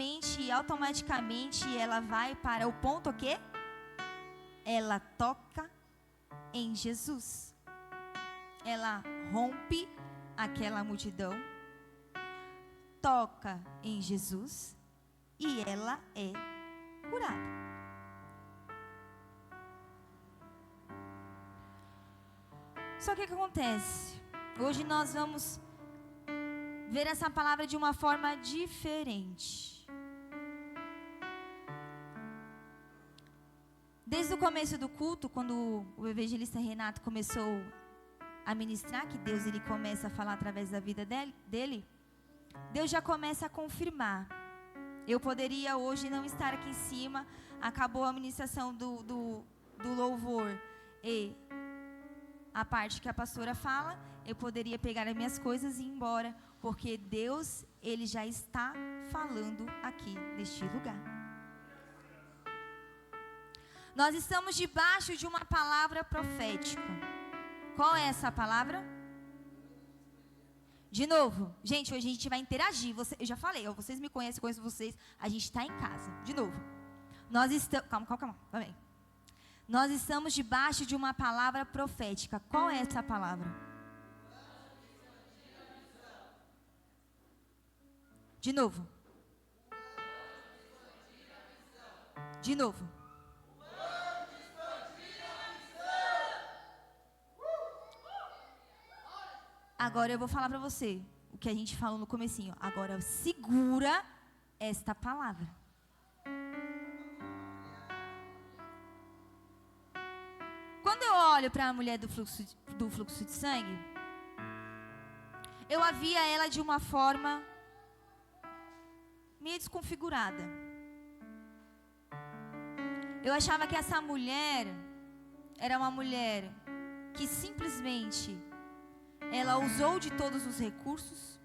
mente, automaticamente, ela vai para o ponto o quê? Ela toca em Jesus. Ela rompe aquela multidão, toca em Jesus e ela é curada. Só que o que acontece? Hoje nós vamos ver essa palavra de uma forma diferente. Desde o começo do culto, quando o evangelista Renato começou a ministrar, que Deus ele começa a falar através da vida dele, Deus já começa a confirmar. Eu poderia hoje não estar aqui em cima, acabou a ministração do louvor e a parte que a pastora fala, eu poderia pegar as minhas coisas e ir embora, porque Deus, ele já está falando aqui neste lugar. Nós estamos debaixo de uma palavra profética. Qual é essa palavra? De novo, gente, hoje a gente vai interagir. Eu já falei, vocês me conhecem, eu conheço vocês. A gente está em casa. De novo. Nós estamos... Calma. Vai bem. Nós estamos debaixo de uma palavra profética. Qual é essa palavra? De novo. De novo. Agora eu vou falar para você o que a gente falou no comecinho. Agora segura esta palavra. Quando eu olho para a mulher do fluxo de sangue, eu a via ela de uma forma meio desconfigurada. Eu achava que essa mulher era uma mulher que simplesmente ela usou de todos os recursos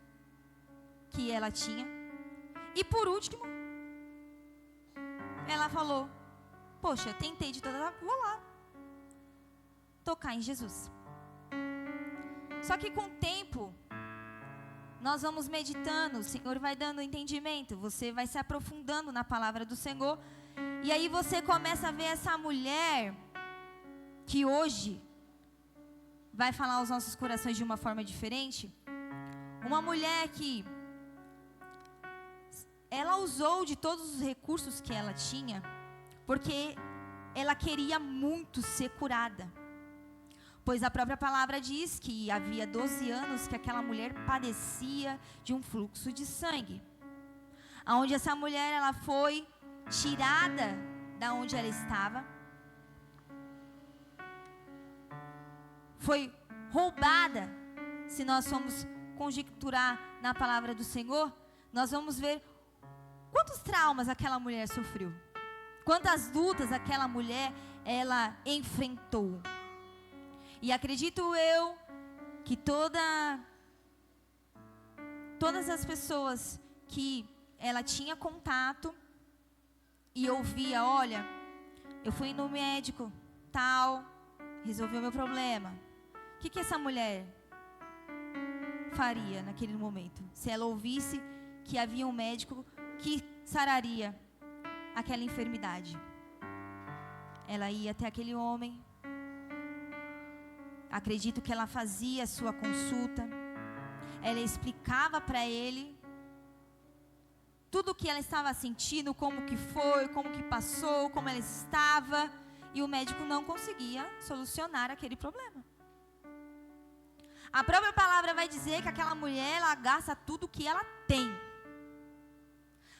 que ela tinha. E por último, ela falou: poxa, eu tentei de toda, vou lá tocar em Jesus. Só que com o tempo, nós vamos meditando, o Senhor vai dando entendimento, você vai se aprofundando na palavra do Senhor. E aí você começa a ver essa mulher que hoje vai falar aos nossos corações de uma forma diferente. Uma mulher que ela usou de todos os recursos que ela tinha, porque ela queria muito ser curada. Pois a própria palavra diz que havia 12 anos que aquela mulher padecia de um fluxo de sangue. Aonde essa mulher ela foi tirada da onde ela estava, foi roubada. Se nós formos conjecturar na palavra do Senhor, nós vamos ver quantos traumas aquela mulher sofreu, quantas lutas aquela mulher ela enfrentou. E acredito eu que todas as pessoas que ela tinha contato e ouvia: olha, eu fui no médico tal, resolveu meu problema. O que essa mulher faria naquele momento? Se ela ouvisse que havia um médico que sararia aquela enfermidade, ela ia até aquele homem. Acredito que ela fazia a sua consulta, ela explicava para ele tudo o que ela estava sentindo, como que foi, como que passou, como ela estava, e o médico não conseguia solucionar aquele problema. A própria palavra vai dizer que aquela mulher, ela gasta tudo que ela tem,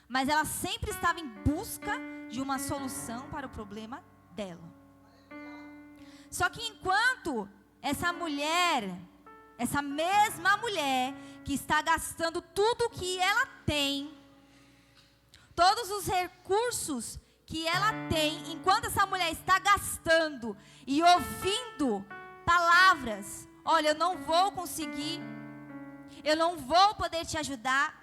mas ela sempre estava em busca de uma solução para o problema dela. Só que enquanto essa mulher, essa mesma mulher que está gastando tudo que ela tem, todos os recursos que ela tem, enquanto essa mulher está gastando e ouvindo palavras: olha, eu não vou conseguir, eu não vou poder te ajudar.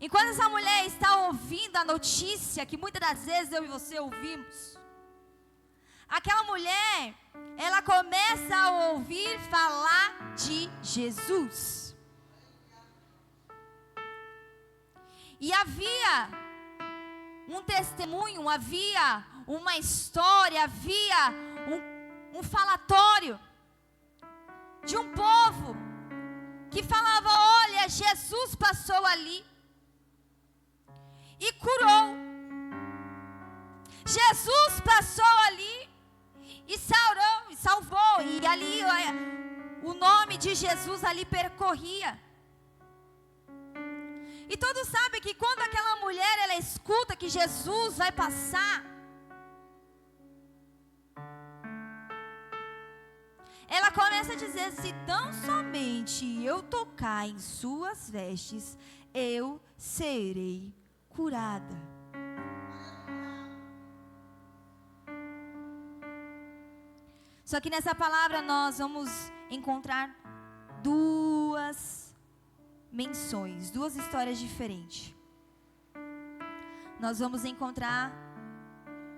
Enquanto essa mulher está ouvindo a notícia que muitas das vezes eu e você ouvimos, aquela mulher, ela começa a ouvir falar de Jesus. E havia um testemunho, havia uma história, havia um falatório de um povo que falava: olha, Jesus passou ali e curou. Jesus passou ali e salvou. E ali o nome de Jesus ali percorria. E todos sabem que quando aquela mulher ela escuta que Jesus vai passar, ela começa a dizer: se tão somente eu tocar em suas vestes, eu serei curada. Só que nessa palavra nós vamos encontrar duas menções, duas histórias diferentes. Nós vamos encontrar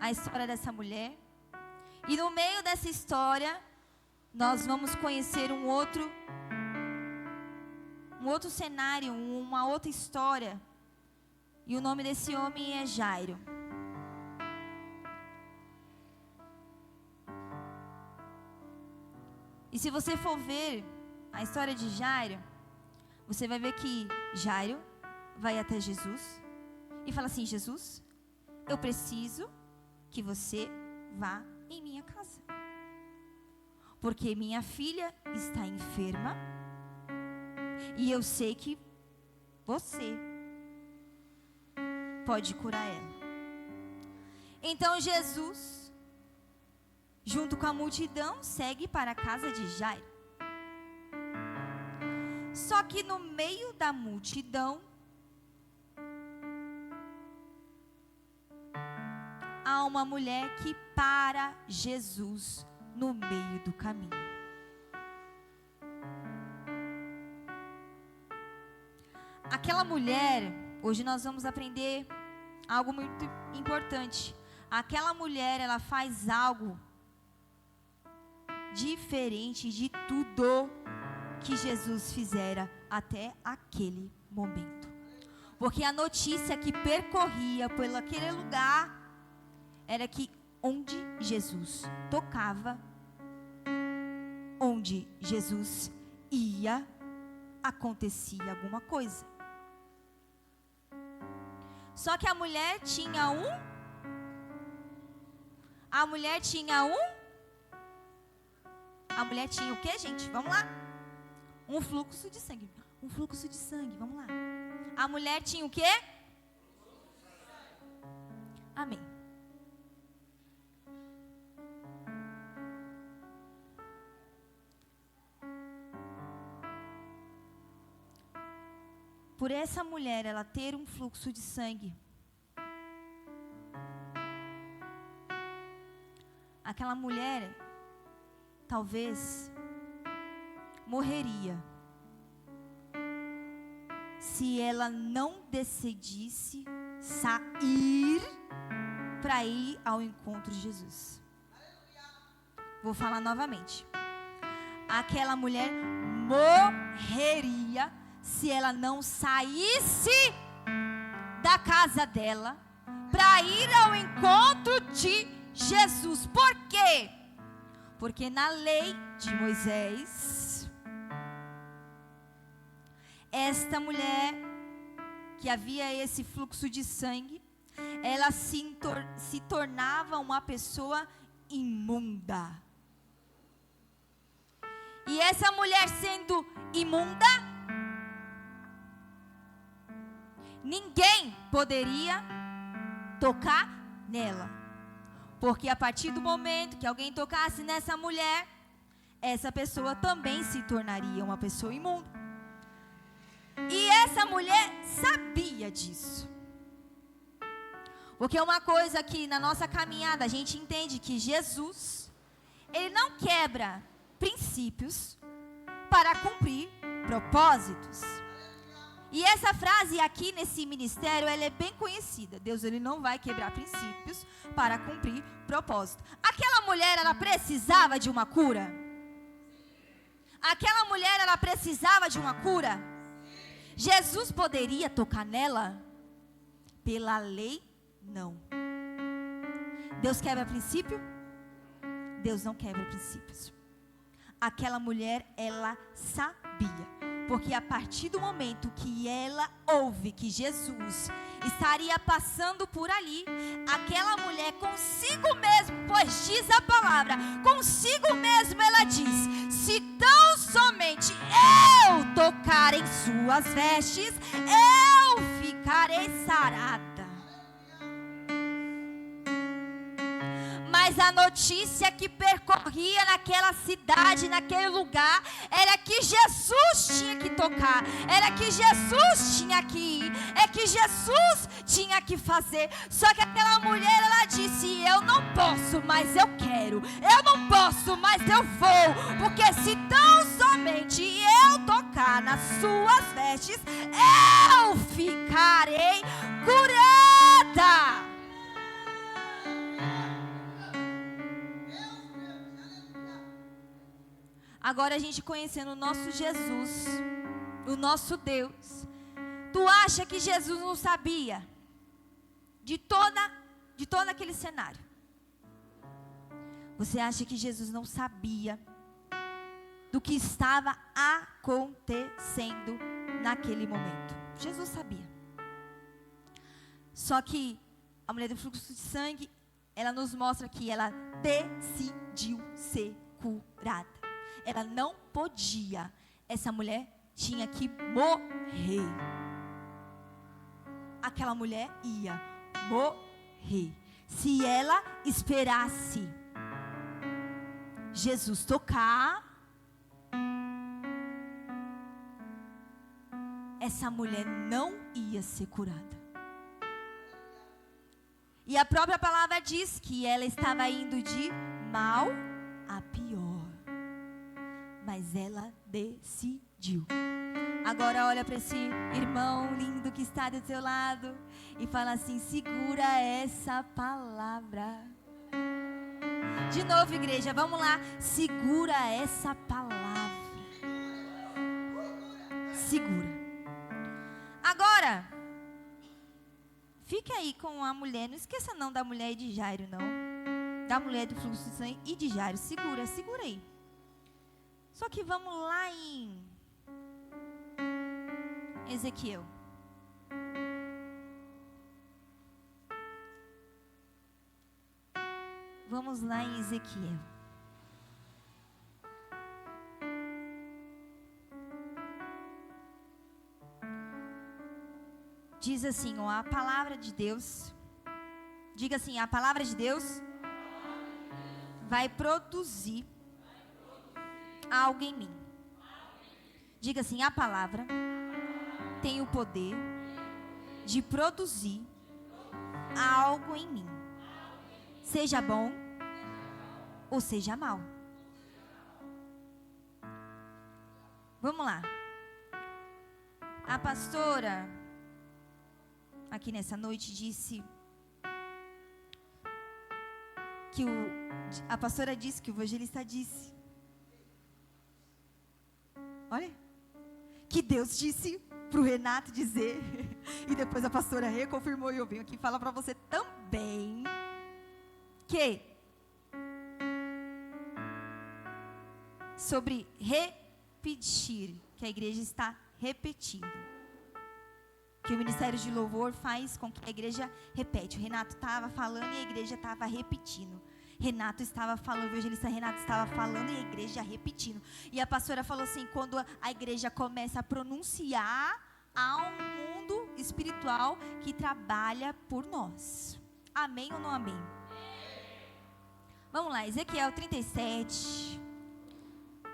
a história dessa mulher, e no meio dessa história nós vamos conhecer um outro cenário, uma outra história. E o nome desse homem é Jairo. E se você for ver a história de Jairo, você vai ver que Jairo vai até Jesus e fala assim: Jesus, eu preciso que você vá em minha casa, porque minha filha está enferma e eu sei que você pode curar ela. Então Jesus, junto com a multidão, segue para a casa de Jairo. Só que no meio da multidão há uma mulher que para Jesus no meio do caminho. Aquela mulher, hoje nós vamos aprender algo muito importante. Aquela mulher, ela faz algo diferente de tudo que Jesus fizera até aquele momento. Porque a notícia que percorria por aquele lugar era que onde Jesus tocava, onde Jesus ia, acontecia alguma coisa. Só que a mulher tinha o quê, gente? Vamos lá. Um fluxo de sangue. Um fluxo de sangue, vamos lá. A mulher tinha o quê? Amém. Por essa mulher, ela ter um fluxo de sangue, aquela mulher talvez morreria se ela não decidisse sair para ir ao encontro de Jesus. Vou falar novamente. Aquela mulher morreria se ela não saísse da casa dela para ir ao encontro de Jesus. Por quê? Porque na lei de Moisés, esta mulher que havia esse fluxo de sangue, ela se tornava uma pessoa imunda. E essa mulher sendo imunda, ninguém poderia tocar nela. Porque a partir do momento que alguém tocasse nessa mulher, essa pessoa também se tornaria uma pessoa imunda. E essa mulher sabia disso. Porque uma coisa que na nossa caminhada a gente entende que Jesus, ele não quebra princípios para cumprir propósitos. E essa frase aqui nesse ministério, ela é bem conhecida. Deus, ele não vai quebrar princípios para cumprir propósito. Aquela mulher, ela precisava de uma cura? Aquela mulher, ela precisava de uma cura? Jesus poderia tocar nela? pela lei, não. Deus quebra princípio? Deus não quebra princípios. Aquela mulher, ela sabia, porque a partir do momento que ela ouve que Jesus estaria passando por ali, aquela mulher consigo mesmo, pois diz a palavra, consigo mesmo ela diz: se tão somente eu tocar em suas vestes, eu ficarei sarada. Mas a notícia que percorria naquela cidade, naquele lugar, era que Jesus tinha que tocar, era que Jesus tinha que ir, é que Jesus tinha que fazer. Só que aquela mulher, ela disse: eu não posso, mas eu quero. Eu não posso, mas eu vou. Porque se tão somente eu tocar nas suas vestes, eu ficarei curada. Agora a gente conhecendo o nosso Jesus, o nosso Deus, tu acha que Jesus não sabia de todo aquele cenário? Você acha que Jesus não sabia do que estava acontecendo naquele momento? Jesus sabia. Só que a mulher do fluxo de sangue, ela nos mostra que ela decidiu ser curada. Ela não podia. Essa mulher tinha que morrer. Aquela mulher ia morrer se ela esperasse Jesus tocar. Essa mulher não ia ser curada. E a própria palavra diz que ela estava indo de mal a pior. Mas ela decidiu. Agora olha para esse irmão lindo que está do teu lado e fala assim: segura essa palavra. De novo, igreja, vamos lá. Segura essa palavra. Segura. Agora, fique aí com a mulher. Não esqueça não da mulher de Jairo, não. Da mulher do fluxo de sangue e de Jairo. Segura aí. Só que vamos lá em Ezequiel. Vamos lá em Ezequiel. Diz assim, ó, a palavra de Deus. Diga assim: a palavra de Deus vai produzir algo em mim. Diga assim: a palavra tem o poder de produzir algo em mim, seja bom ou seja mal. Vamos lá. A pastora aqui nessa noite disse que a pastora disse que o evangelista disse. Olha, que Deus disse para o Renato dizer, e depois a pastora reconfirmou, e eu venho aqui falar para você também, que sobre repetir, que a igreja está repetindo, que o ministério de louvor faz com que a igreja repete. O Renato estava falando e a igreja estava repetindo. Renato estava falando, o evangelista Renato estava falando e a igreja repetindo. E a pastora falou assim: quando a igreja começa a pronunciar, há um mundo espiritual que trabalha por nós. Amém ou não amém? Vamos lá, Ezequiel 37.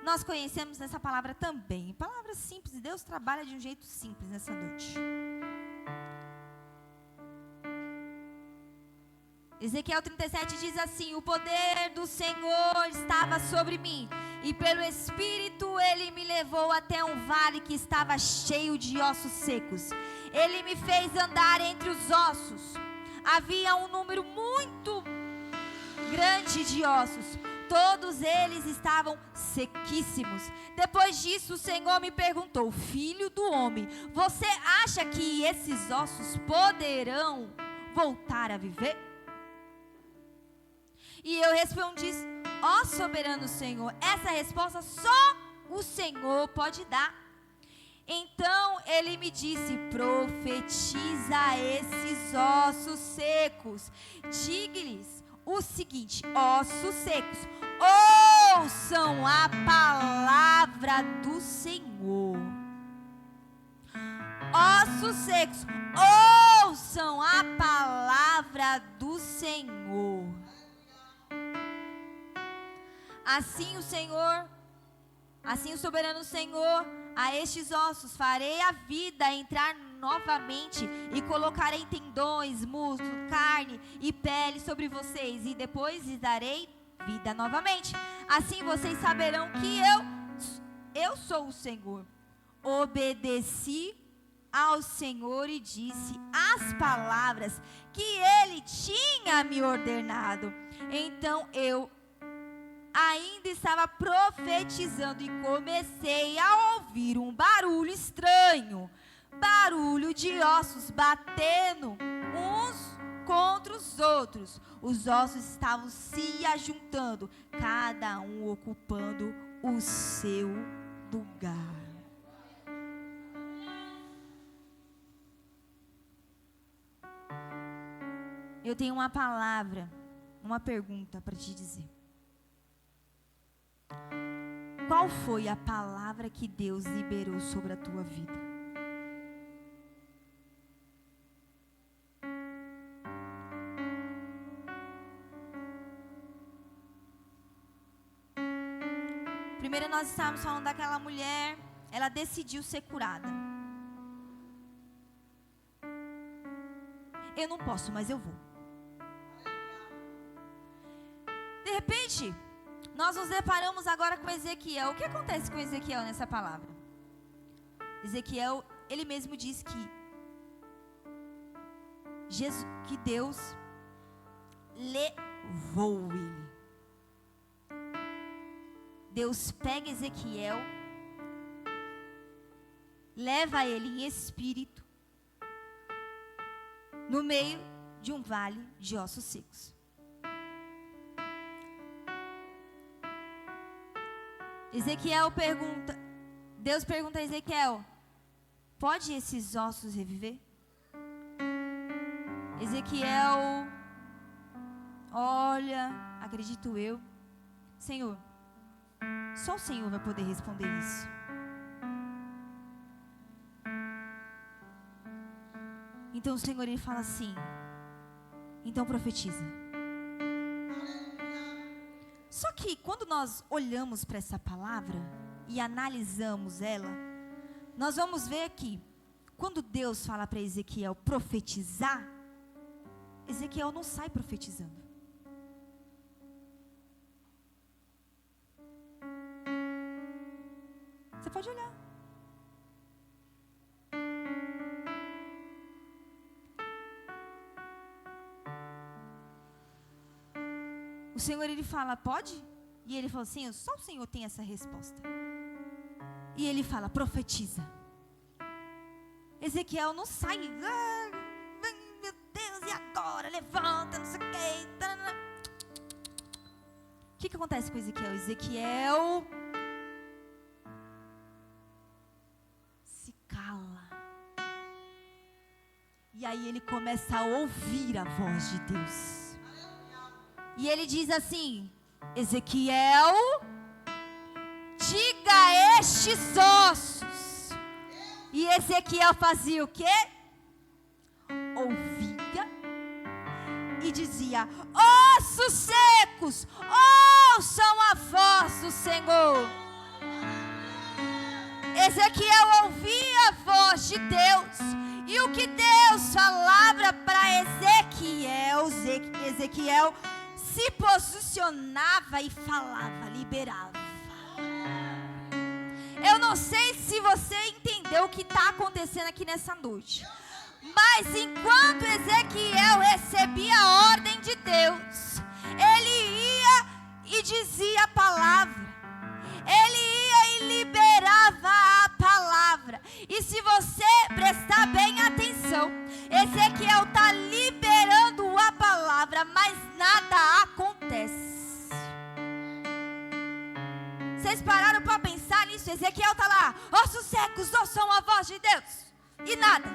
Nós conhecemos essa palavra também. Palavra simples, e Deus trabalha de um jeito simples nessa noite. Ezequiel 37 diz assim: o poder do Senhor estava sobre mim, e pelo Espírito Ele me levou até um vale que estava cheio de ossos secos. Ele me fez andar entre os ossos. Havia um número muito grande de ossos, todos eles estavam sequíssimos. Depois disso, o Senhor me perguntou: filho do homem, você acha que esses ossos poderão voltar a viver? E eu respondi: ó soberano Senhor, essa resposta só o Senhor pode dar. Então ele me disse: profetiza a esses ossos secos. Diga-lhes o seguinte: ossos secos, ouçam a palavra do Senhor. Ossos secos, ouçam a palavra do Senhor. Assim o soberano Senhor, a estes ossos farei a vida entrar novamente e colocarei tendões, músculo, carne e pele sobre vocês, e depois lhes darei vida novamente. Assim vocês saberão que eu sou o Senhor. Obedeci ao Senhor e disse as palavras que ele tinha me ordenado. Então eu ainda estava profetizando e comecei a ouvir um barulho estranho, barulho de ossos batendo uns contra os outros. Os ossos estavam se ajuntando, cada um ocupando o seu lugar. Eu tenho uma palavra, uma pergunta para te dizer. Qual foi a palavra que Deus liberou sobre a tua vida? Primeiro nós estávamos falando daquela mulher, ela decidiu ser curada. Eu não posso, mas eu vou. De repente, nós nos deparamos agora com Ezequiel. O que acontece com Ezequiel nessa palavra? Ezequiel, ele mesmo diz que Deus levou ele. Deus pega Ezequiel, leva ele em espírito, no meio de um vale de ossos secos. Deus pergunta a Ezequiel: pode esses ossos reviver? Ezequiel olha, acredito eu, Senhor, só o Senhor vai poder responder isso. Então o Senhor, ele fala assim: então profetiza. Só que quando nós olhamos para essa palavra e analisamos ela, nós vamos ver que quando Deus fala para Ezequiel profetizar, Ezequiel não sai profetizando. Você pode olhar. O Senhor, ele fala: pode? E ele fala assim: só o Senhor tem essa resposta. E ele fala: profetiza. Ezequiel não sai: meu Deus, e agora? Levanta, não sei o quê. O que acontece com Ezequiel? Ezequiel se cala. E aí ele começa a ouvir a voz de Deus. E ele diz assim: Ezequiel, diga a estes ossos. E Ezequiel fazia o quê? Ouvia e dizia: ossos secos, ouçam a voz do Senhor. Ezequiel ouvia a voz de Deus. E o que Deus falava para Ezequiel se posicionava e falava, liberava. Eu não sei se você entendeu o que está acontecendo aqui nessa noite, mas enquanto Ezequiel recebia a ordem de Deus, ele ia e dizia Ezequiel está liberando a palavra, mas nada acontece. Vocês pararam para pensar nisso? Ezequiel está lá, ossos secos ouçam a voz de Deus, e nada.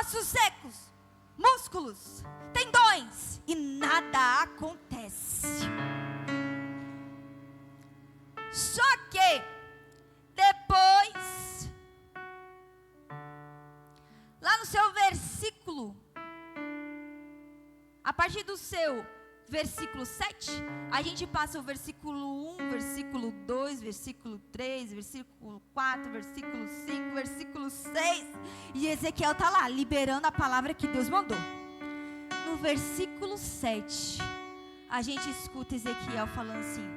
Ossos secos, músculos, tendões, e nada acontece. Só que depois, lá no seu versículo, a partir do seu versículo 7, a gente passa o versículo 1, versículo 2, versículo 3, versículo 4, versículo 5, versículo 6, e Ezequiel está lá, liberando a palavra que Deus mandou. No versículo 7, a gente escuta Ezequiel falando assim: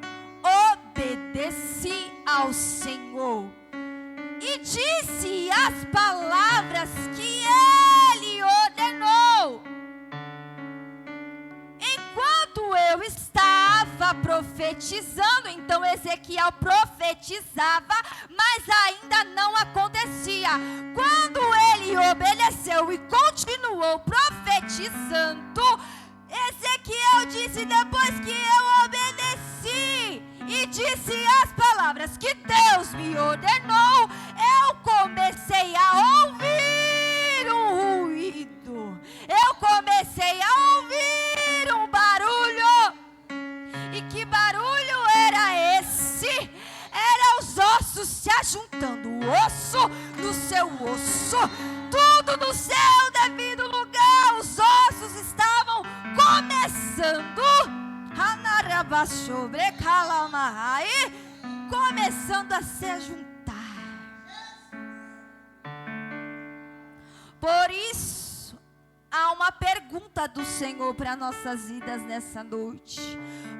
obedeci ao Senhor e disse as palavras que Ele ordenou. Enquanto eu estava profetizando, então Ezequiel profetizava, mas ainda não acontecia. Quando ele obedeceu e continuou profetizando, Ezequiel disse: depois que eu obedeci e disse as palavras que Deus me ordenou, eu comecei a ouvir um ruído, eu comecei a ouvir um barulho. E que barulho era esse? Era os ossos se ajuntando, osso no seu osso, tudo no seu devido lugar. Os ossos estavam começando a se juntar. Por isso, há uma pergunta do Senhor para nossas vidas nessa noite: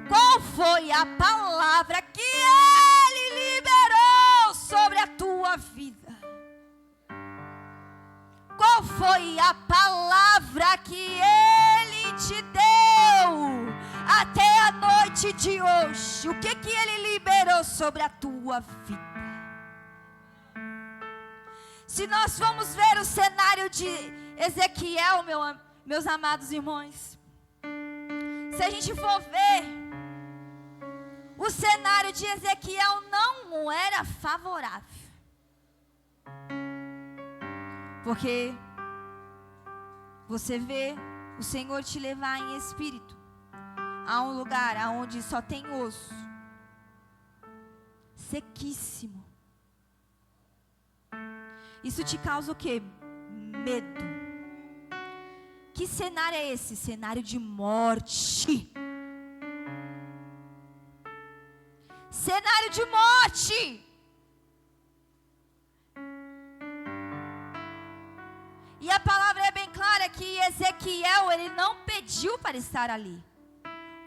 qual foi a palavra que Ele liberou sobre a tua vida? Qual foi a palavra que Ele te deu até a noite de hoje? O que Ele liberou sobre a tua vida? Se nós formos ver o cenário de Ezequiel, meus amados irmãos, se a gente for ver, o cenário de Ezequiel não era favorável. Porque você vê o Senhor te levar em espírito a um lugar onde só tem osso, sequíssimo. Isso te causa o quê? Medo. Que cenário é esse? Cenário de morte. Cenário de morte. E a palavra é bem clara que Ezequiel, ele não pediu para estar ali.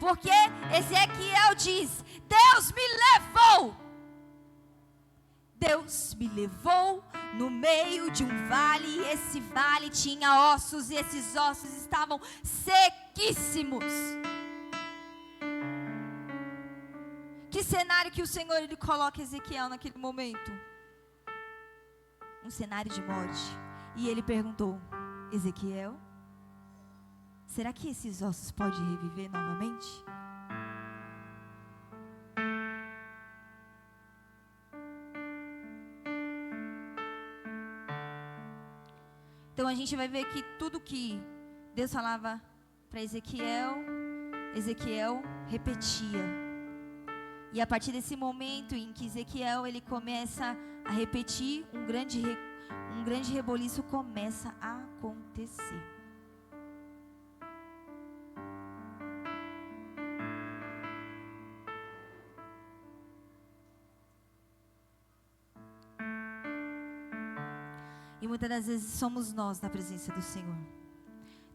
Porque Ezequiel diz: Deus me levou. Deus me levou no meio de um vale, e esse vale tinha ossos, e esses ossos estavam sequíssimos. Que cenário que o Senhor ele coloca Ezequiel naquele momento? Um cenário de morte. E ele perguntou: Ezequiel, será que esses ossos podem reviver novamente? Então a gente vai ver que tudo que Deus falava para Ezequiel, Ezequiel repetia. E a partir desse momento em que Ezequiel ele começa a repetir, um grande reboliço começa a acontecer. E muitas das vezes somos nós na presença do Senhor.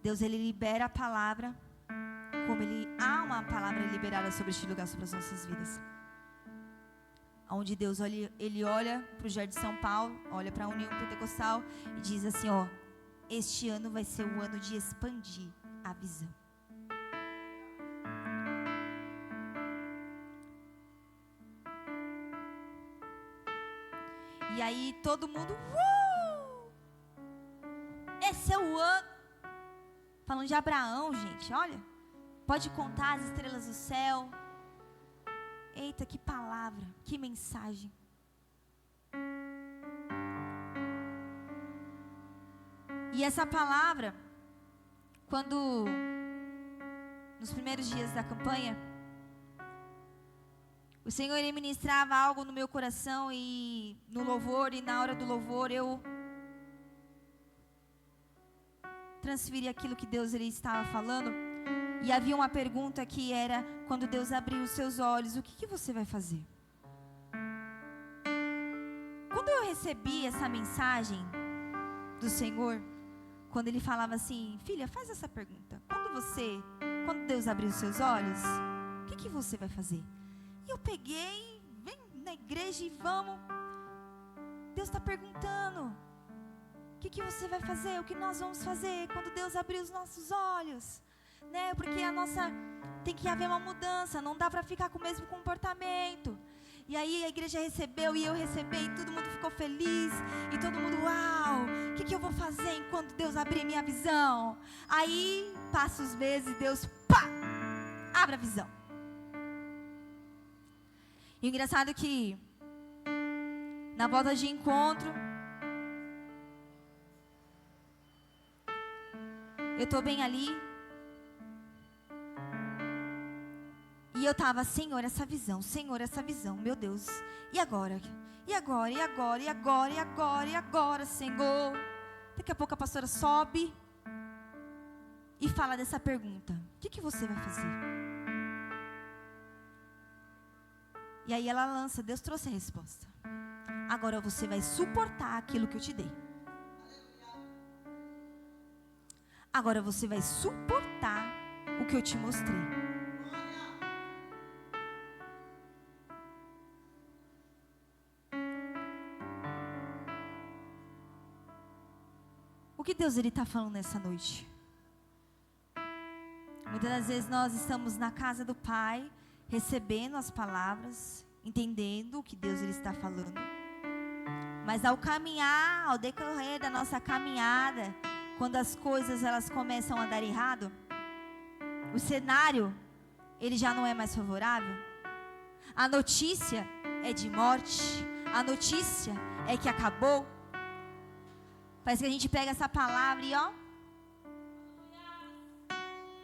Deus ele libera a palavra, como há uma palavra liberada sobre este lugar, sobre as nossas vidas. Onde Deus ele olha para o Jardim de São Paulo, olha para a União Pentecostal e diz assim: ó, este ano vai ser o ano de expandir a visão. E aí todo mundo, esse é o ano. Falando de Abraão, gente, olha. Pode contar as estrelas do céu. Eita, que palavra, que mensagem. E essa palavra, quando, nos primeiros dias da campanha, o Senhor ele ministrava algo no meu coração e no louvor, e na hora do louvor eu transferi aquilo que Deus ele estava falando. E havia uma pergunta que era, quando Deus abriu os seus olhos, o que você vai fazer? Quando eu recebi essa mensagem do Senhor, quando Ele falava assim, filha, faz essa pergunta. Quando Deus abrir os seus olhos, o que você vai fazer? E eu peguei, vem na igreja e vamos. Deus está perguntando, o que você vai fazer? O que nós vamos fazer quando Deus abrir os nossos olhos? Né? Porque tem que haver uma mudança, não dá para ficar com o mesmo comportamento. E aí a igreja recebeu e eu recebi e todo mundo ficou feliz. E todo mundo, uau, o que eu vou fazer enquanto Deus abrir minha visão? Aí passa os meses e Deus, pá, abre a visão. E o engraçado é que na volta de encontro, eu estou bem ali. E eu estava, Senhor, essa visão, meu Deus. E agora? E agora, e agora, e agora, e agora, e agora, Senhor? Daqui a pouco a pastora sobe e fala dessa pergunta. O que você vai fazer? E aí ela lança, Deus trouxe a resposta. Agora você vai suportar aquilo que eu te dei. Agora você vai suportar o que eu te mostrei. O que Deus está falando nessa noite? Muitas das vezes nós estamos na casa do Pai, recebendo as palavras, entendendo o que Deus ele está falando. Mas ao caminhar, ao decorrer da nossa caminhada, quando as coisas elas começam a dar errado, o cenário ele já não é mais favorável. A notícia é de morte, a notícia é que acabou. Parece que a gente pega essa palavra e ó,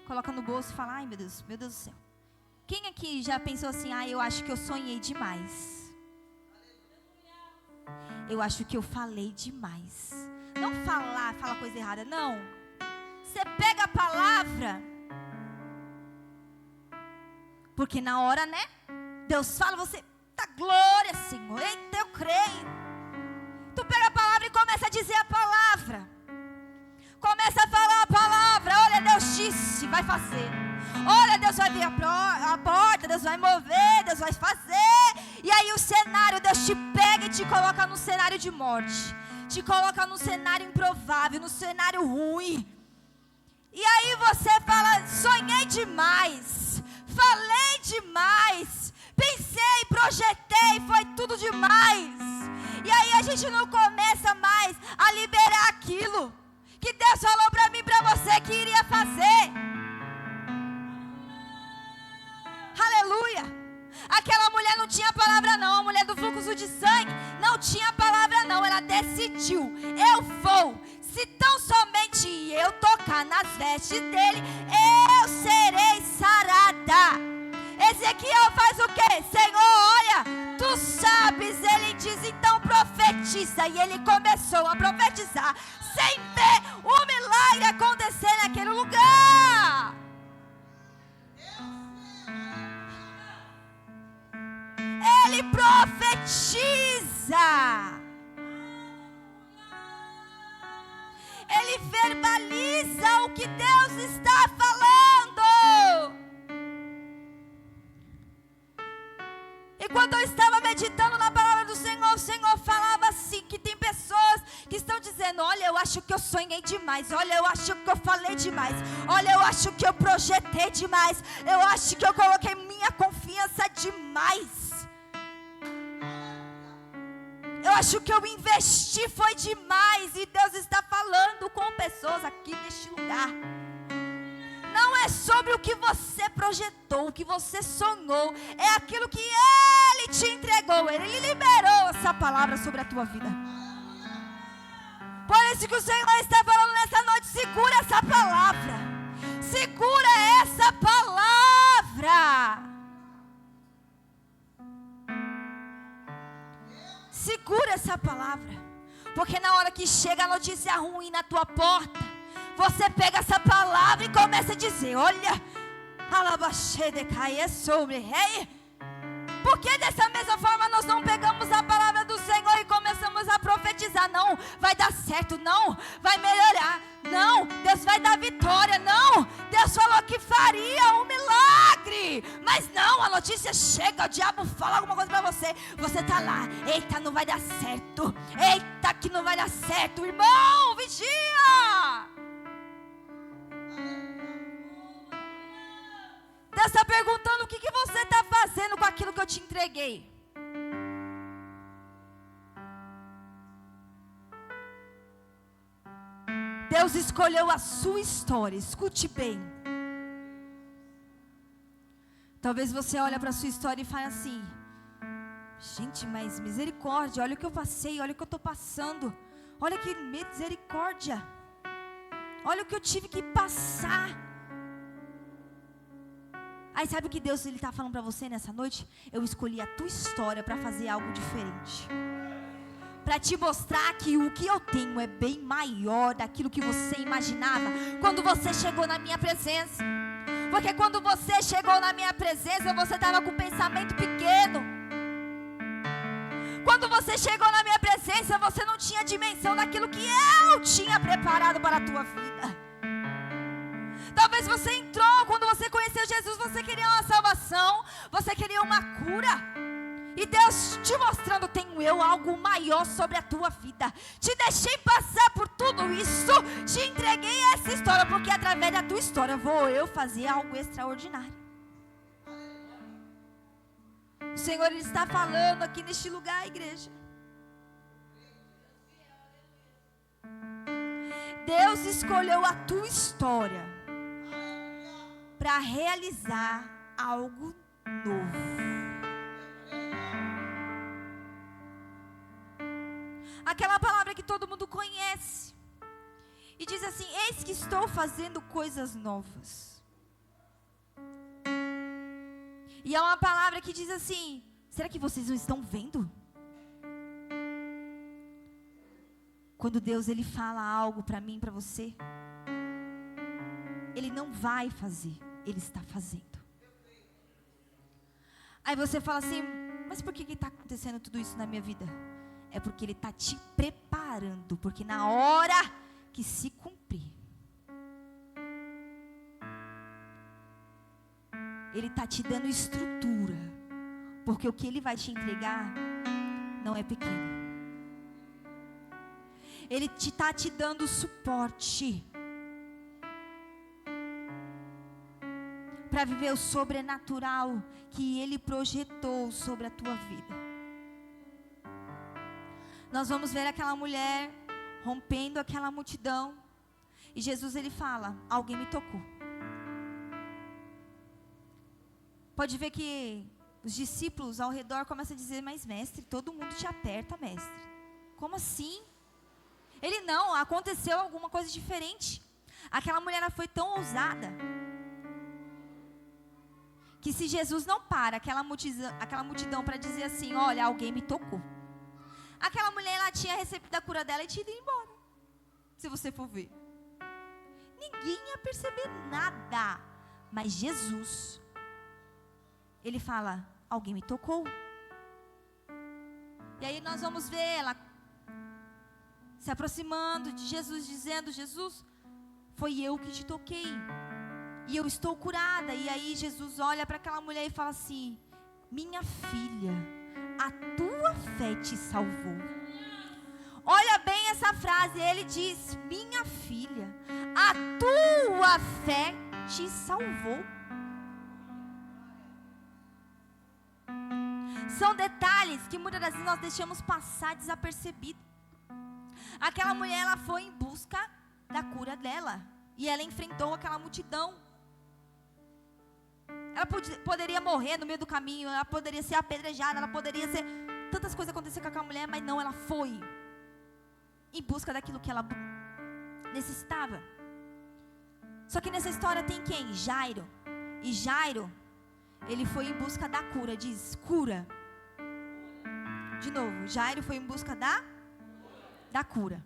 coloca no bolso e fala, ai meu Deus do céu. Quem aqui já pensou assim, eu acho que eu sonhei demais. Eu acho que eu falei demais. Não fala coisa errada, não. Você pega a palavra, porque na hora, né, Deus fala, você, tá glória, Senhor, eita, eu creio. Tu pega a palavra e começa a dizer a palavra. Começa a falar a palavra. Olha, Deus disse, vai fazer. Olha, Deus vai abrir a porta, Deus vai mover, Deus vai fazer. E aí o cenário, Deus te pega e te coloca num cenário de morte. Te coloca num cenário improvável, num cenário ruim. E aí você fala, sonhei demais. Falei demais. Pensei, projetei, foi tudo demais. E aí a gente não começa mais a liberar aquilo que Deus falou para mim e para você que iria fazer. Aleluia. Aquela mulher não tinha palavra não, a mulher do fluxo de sangue não tinha palavra não, ela decidiu, eu vou, se tão somente eu tocar nas vestes dele, eu serei sarada. Ezequiel faz o quê? Senhor, olha, tu sabes, ele diz, então profetiza. E ele começou a profetizar, sem ver o milagre acontecer naquele lugar. Ele profetiza. Ele verbaliza o que Deus está falando. E quando eu estava meditando na palavra do Senhor, o Senhor falava assim, que tem pessoas que estão dizendo, olha, eu acho que eu sonhei demais, olha, eu acho que eu falei demais, olha, eu acho que eu projetei demais, eu acho que eu coloquei minha confiança demais, eu acho que eu investi foi demais. E Deus está falando com pessoas pessoas aqui neste lugar. Não é sobre o que você projetou, o que você sonhou. É aquilo que Ele te entregou. Ele liberou essa palavra sobre a tua vida. Por isso que o Senhor está falando nessa noite: segura essa palavra. Segura essa palavra. Segura essa palavra. Porque na hora que chega a notícia ruim na tua porta, você pega essa palavra e começa a dizer: olha, alabaxede caia sobre rei. Porque dessa mesma forma nós não pegamos a palavra do Senhor e começamos a profetizar: não, vai dar certo, não, vai melhorar, não, Deus vai dar vitória, não, Deus falou que faria um milagre, mas não, a notícia chega, o diabo fala alguma coisa para você, você está lá, eita, não vai dar certo, eita, que não vai dar certo, irmão, vigia. Deus está perguntando: o que você está fazendo com aquilo que eu te entreguei? Deus escolheu a sua história, escute bem. Talvez você olhe para a sua história e fale assim: gente, mas misericórdia, olha o que eu passei, olha o que eu estou passando, olha que misericórdia, olha o que eu tive que passar. Aí sabe o que Deus está falando para você nessa noite? Eu escolhi a tua história para fazer algo diferente. Para te mostrar que o que eu tenho é bem maior daquilo que você imaginava quando você chegou na minha presença. Porque quando você chegou na minha presença, você estava com um pensamento pequeno. Quando você chegou na minha presença, você não tinha dimensão daquilo que eu tinha preparado para a tua vida. Talvez você entrou, quando você conheceu Jesus, você queria uma salvação, você queria uma cura. E Deus te mostrando: tenho eu algo maior sobre a tua vida. Te deixei passar por tudo isso, te entreguei essa história, porque através da tua história vou eu fazer algo extraordinário. O Senhor, Ele está falando aqui neste lugar, igreja. Deus escolheu a tua história para realizar algo novo. Aquela palavra que todo mundo conhece e diz assim: eis que estou fazendo coisas novas. E é uma palavra que diz assim: será que vocês não estão vendo? Quando Deus, Ele fala algo para mim, para você, Ele não vai fazer, Ele está fazendo. Aí você fala assim: mas por que está acontecendo tudo isso na minha vida? É porque Ele está te preparando, porque na hora que se cumprir, Ele está te dando estrutura, porque o que Ele vai te entregar não é pequeno. Ele está te dando suporte para viver o sobrenatural que Ele projetou sobre a tua vida. Nós vamos ver aquela mulher rompendo aquela multidão, e Jesus, Ele fala: alguém me tocou. Pode ver que os discípulos ao redor começam a dizer: mas mestre, todo mundo te aperta, mestre. Como assim? Ele: não, aconteceu alguma coisa diferente. Aquela mulher, ela foi tão ousada que se Jesus não para aquela multidão para dizer assim: olha, alguém me tocou, aquela mulher, ela tinha recebido a cura dela e tinha ido embora. Se você for ver, ninguém ia perceber nada. Mas Jesus, Ele fala: alguém me tocou. E aí nós vamos ver ela se aproximando de Jesus, dizendo: Jesus, foi eu que te toquei, e eu estou curada. E aí Jesus olha para aquela mulher e fala assim: minha filha, a tua fé te salvou. Olha bem essa frase, Ele diz: minha filha, a tua fé te salvou. São detalhes que muitas das vezes nós deixamos passar desapercebido. Aquela mulher, ela foi em busca da cura dela. E ela enfrentou aquela multidão. Ela poderia morrer no meio do caminho, ela poderia ser apedrejada, ela poderia ser... Tantas coisas aconteceram com aquela mulher, mas não, ela foi em busca daquilo que ela necessitava. Só que nessa história tem quem? Jairo. E Jairo, ele foi em busca da cura. Diz, cura. De novo, Jairo foi em busca da cura.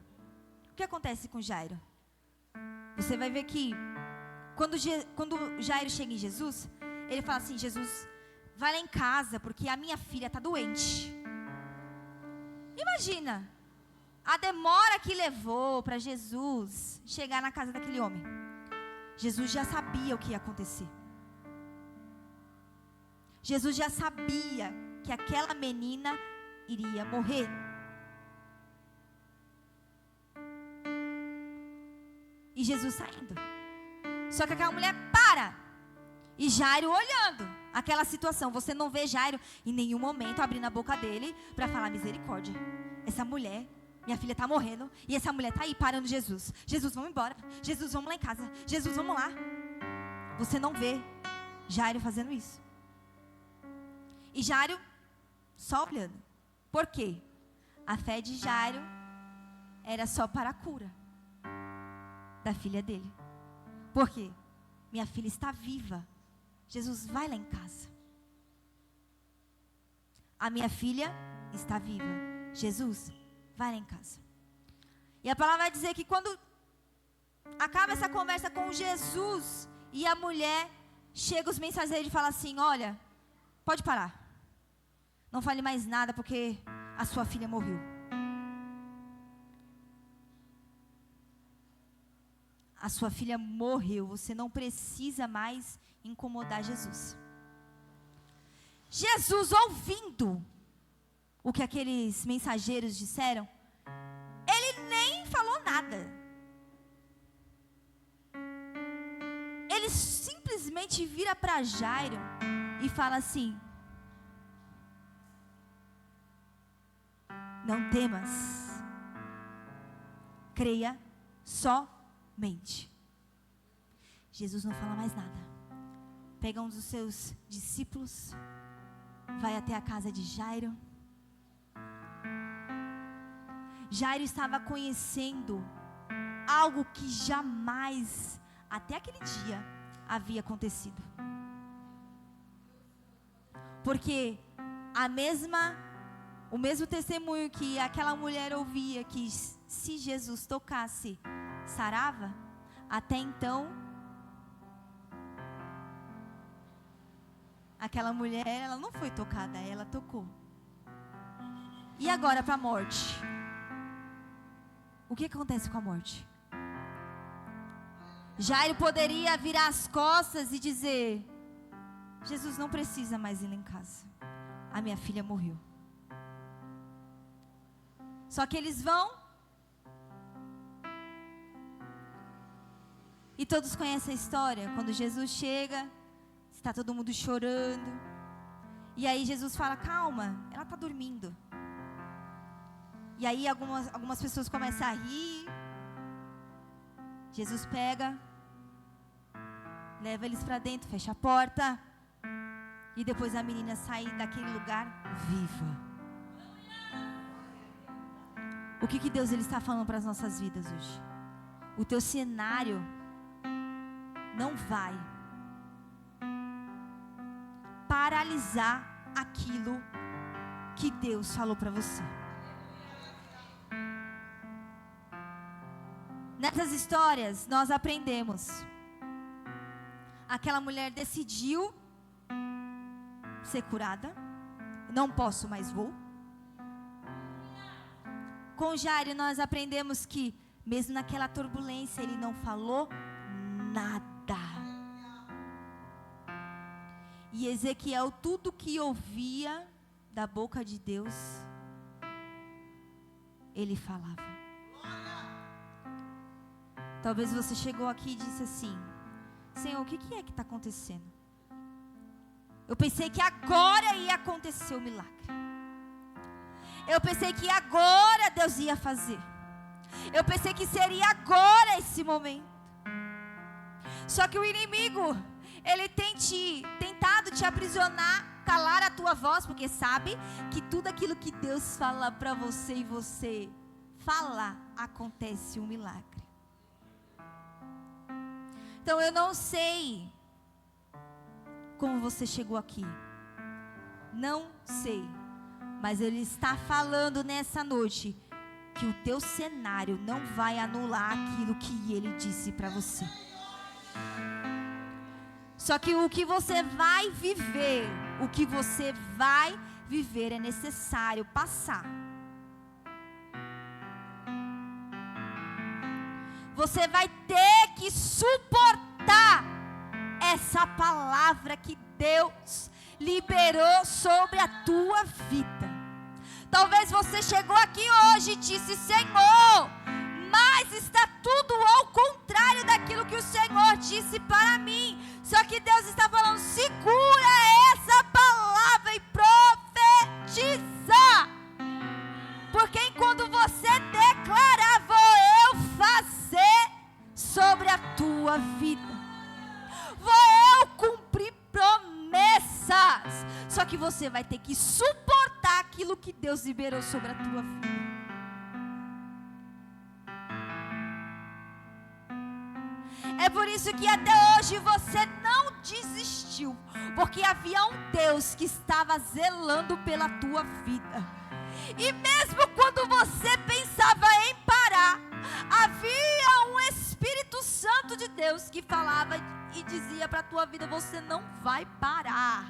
O que acontece com Jairo? Você vai ver que quando Jairo chega em Jesus, ele fala assim, Jesus, vai lá em casa, porque a minha filha está doente. Imagina a demora que levou para Jesus chegar na casa daquele homem. Jesus já sabia o que ia acontecer. Jesus já sabia que aquela menina iria morrer. E Jesus saindo. Só que aquela mulher para. E Jairo olhando aquela situação. Você não vê Jairo em nenhum momento abrindo a boca dele para falar misericórdia. Essa mulher, minha filha está morrendo. E essa mulher está aí parando Jesus. Jesus, vamos embora. Jesus, vamos lá em casa. Jesus, vamos lá. Você não vê Jairo fazendo isso. E Jairo só olhando. Por quê? A fé de Jairo era só para a cura da filha dele. Por quê? Minha filha está viva. Jesus, vai lá em casa. A minha filha está viva. Jesus, vai lá em casa. E a palavra vai dizer que quando acaba essa conversa com Jesus e a mulher, chega os mensageiros e fala assim, olha, pode parar. Não fale mais nada porque a sua filha morreu. A sua filha morreu. Você não precisa mais incomodar Jesus. Jesus, ouvindo o que aqueles mensageiros disseram, ele nem falou nada. Ele simplesmente vira para Jairo e fala assim, não temas, creia somente. Jesus não fala mais nada. Pega um dos seus discípulos, vai até a casa de Jairo. Jairo estava conhecendo algo que jamais, até aquele dia, havia acontecido. Porque o mesmo testemunho que aquela mulher ouvia, que se Jesus tocasse, sarava, até então, aquela mulher, ela não foi tocada, ela tocou. E agora para a morte? O que acontece com a morte? Jairo poderia virar as costas e dizer, Jesus não precisa mais ir lá em casa. A minha filha morreu. Só que eles vão. E todos conhecem a história. Quando Jesus chega, está todo mundo chorando. E aí Jesus fala, calma, ela está dormindo. E aí algumas pessoas começam a rir. Jesus pega, leva eles para dentro, fecha a porta. E depois a menina sai daquele lugar viva. O que Deus ele está falando para as nossas vidas hoje? O teu cenário não vai paralisar aquilo que Deus falou para você. Nessas histórias nós aprendemos. Aquela mulher decidiu ser curada. Não posso, mas vou. Com Jairo nós aprendemos que mesmo naquela turbulência ele não falou nada. E Ezequiel, tudo que ouvia da boca de Deus, ele falava. Talvez você chegou aqui e disse assim, Senhor, o que é que está acontecendo? Eu pensei que agora ia acontecer o milagre. Eu pensei que agora Deus ia fazer. Eu pensei que seria agora esse momento. Só que o inimigo, ele tem tentado te aprisionar, calar a tua voz, porque sabe que tudo aquilo que Deus fala para você e você fala, acontece um milagre. Então eu não sei como você chegou aqui. Não sei. Mas Ele está falando nessa noite que o teu cenário não vai anular aquilo que Ele disse para você. Só que o que você vai viver, é necessário passar. Você vai ter que suportar essa palavra que Deus liberou sobre a tua vida. Talvez você chegou aqui hoje e disse: Senhor, mas está tudo ao contrário daquilo que o Senhor disse para mim. Só que Deus está falando: segura essa palavra e profetiza. Porque enquanto você declarar, vou eu fazer sobre a tua vida. Vou eu cumprir promessas. Só que você vai ter que suportar aquilo que Deus liberou sobre a tua vida. É por isso que até hoje você não desistiu, porque havia um Deus que estava zelando pela tua vida. E mesmo quando você pensava em parar, havia um Espírito Santo de Deus que falava e dizia para a tua vida: você não vai parar.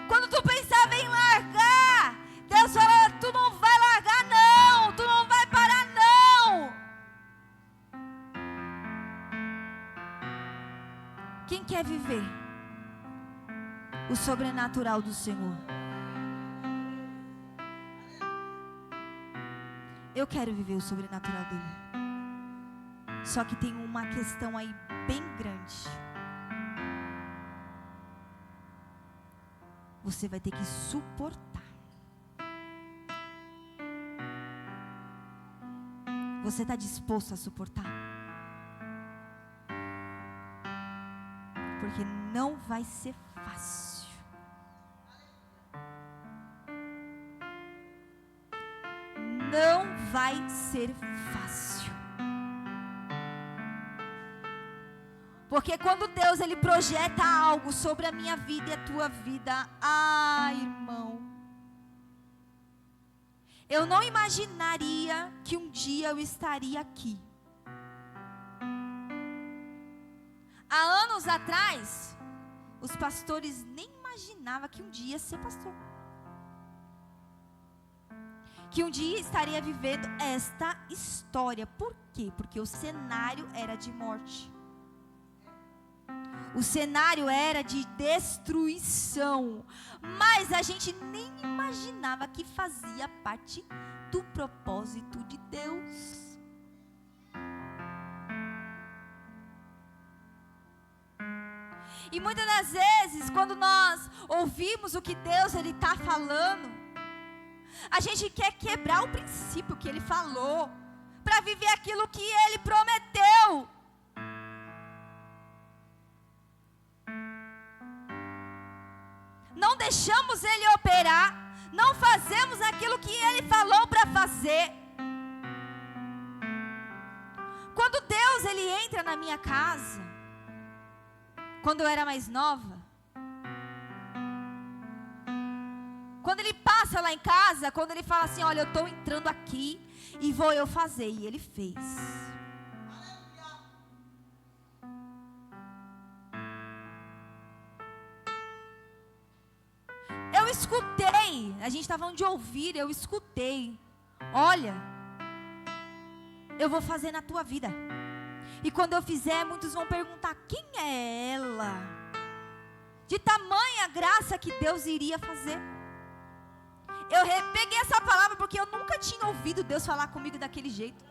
Quando tu pensava em largar, Deus falava: tu não vai largar não, tu não vai parar não. Quem quer viver o sobrenatural do Senhor? Eu quero viver o sobrenatural dele. Só que tem uma questão aí bem grande. Você vai ter que suportar. Você está disposto a suportar? Porque não vai ser fácil. Não vai ser fácil. Porque quando Deus ele projeta algo sobre a minha vida e a tua vida, irmão, eu não imaginaria que um dia eu estaria aqui. Há anos atrás, os pastores nem imaginavam que um dia ia ser pastor. Que um dia estaria vivendo esta história. Por quê? Porque o cenário era de morte. O cenário era de destruição. Mas a gente nem imaginava que fazia parte do propósito de Deus. E muitas das vezes, quando nós ouvimos o que Deus ele está falando, a gente quer quebrar o princípio que Ele falou, para viver aquilo que Ele prometeu. Não deixamos Ele operar, não fazemos aquilo que Ele falou para fazer. Quando Deus ele entra na minha casa, quando eu era mais nova, quando Ele passa lá em casa, quando Ele fala assim: olha, eu estou entrando aqui e vou eu fazer. E Ele fez. Eu escutei, a gente está falando de ouvir, eu escutei: olha, eu vou fazer na tua vida. E quando eu fizer, muitos vão perguntar: quem é ela? De tamanha graça que Deus iria fazer. Eu peguei essa palavra porque eu nunca tinha ouvido Deus falar comigo daquele jeito.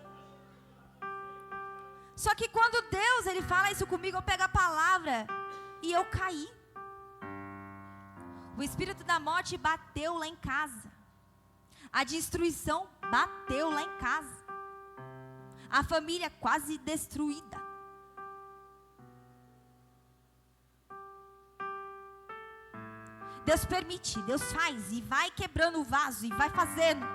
Só que quando Deus ele fala isso comigo, eu pego a palavra e eu caí. O espírito da morte bateu lá em casa. A destruição bateu lá em casa. A família quase destruída. Deus permite, Deus faz e vai quebrando o vaso e vai fazendo.